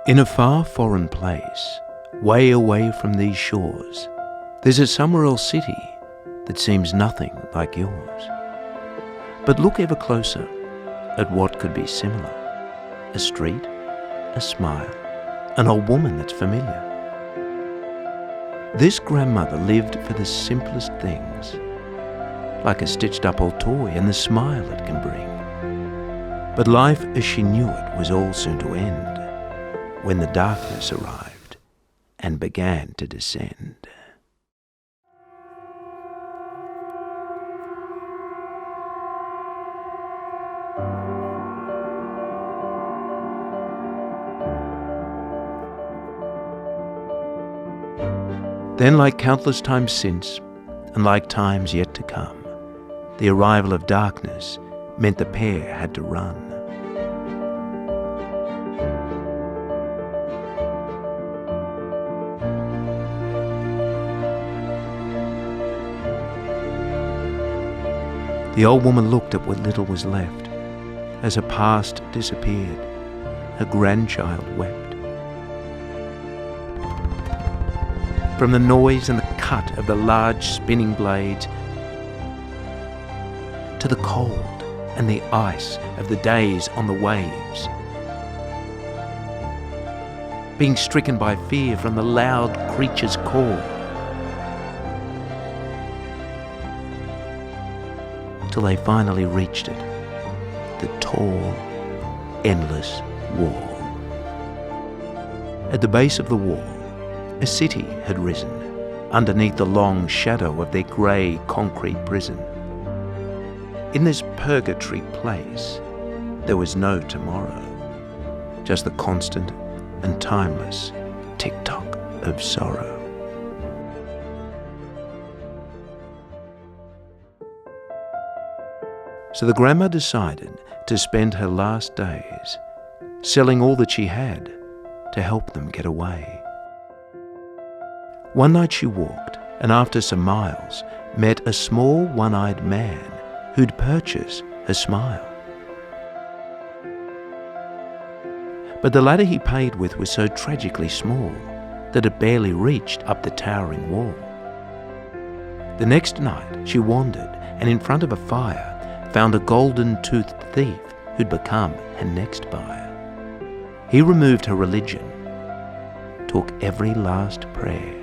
In a far foreign place, way away from these shores, there's a Summerall city that seems nothing like yours. But look ever closer at what could be similar. A street, a smile, an old woman that's familiar. This grandmother lived for the simplest things, like a stitched up old toy and the smile it can bring. But life as she knew it was all soon to end, when the darkness arrived and began to descend. Then, like countless times since, and like times yet to come, the arrival of darkness meant the pair had to run. The old woman looked at what little was left. As her past disappeared, her grandchild wept. From the noise and the cut of the large spinning blades to the cold and the ice of the days on the waves, being stricken by fear from the loud creature's call, till they finally reached it, the tall, endless wall. At the base of the wall, a city had risen, underneath the long shadow of their grey concrete prison. In this purgatory place, there was no tomorrow, just the constant and timeless tick-tock of sorrow. So the grandma decided to spend her last days selling all that she had to help them get away. One night she walked, and after some miles, met a small one-eyed man who'd purchase her smile. But the ladder he paid with was so tragically small that it barely reached up the towering wall. The next night she wandered, and in front of a fire found a golden-toothed thief who'd become her next buyer. He removed her religion, took every last prayer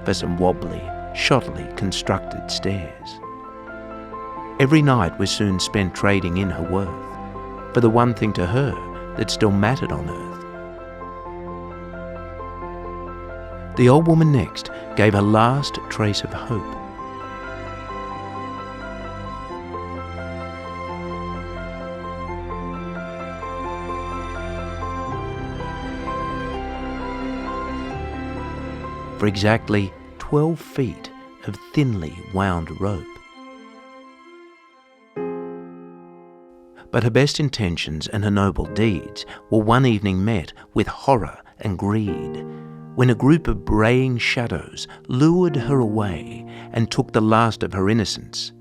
for some wobbly, shoddily constructed stairs. Every night was soon spent trading in her worth for the one thing to her that still mattered on earth. The old woman next gave her last trace of hope. For exactly 12 feet of thinly wound rope. But her best intentions and her noble deeds were one evening met with horror and greed, when a group of braying shadows lured her away and took the last of her innocence,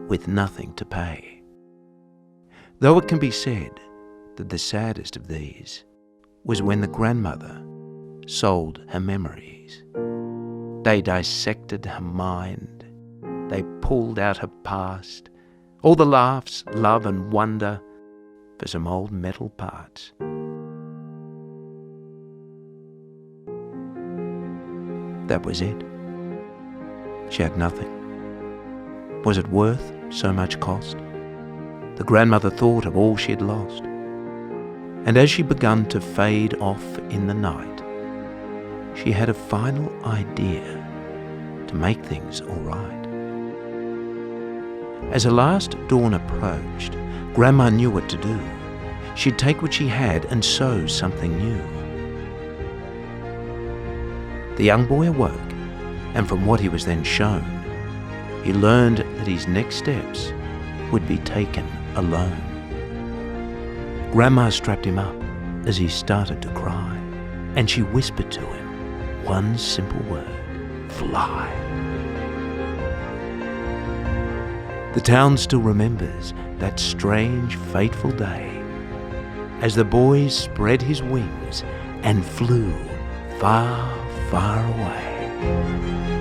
with nothing to pay. Though it can be said that the saddest of these was when the grandmother sold her memories. They dissected her mind. They pulled out her past, all the laughs, love and wonder, for some old metal parts. That was it. She had nothing. Was it worth so much cost? The grandmother thought of all she had lost. And as she begun to fade off in the night, she had a final idea to make things all right. As the last dawn approached, Grandma knew what to do. She'd take what she had and sow something new. The young boy awoke, and from what he was then shown, he learned that his next steps would be taken alone. Grandma strapped him up as he started to cry, and she whispered to him one simple word: fly. The town still remembers that strange, fateful day as the boy spread his wings and flew far, far away.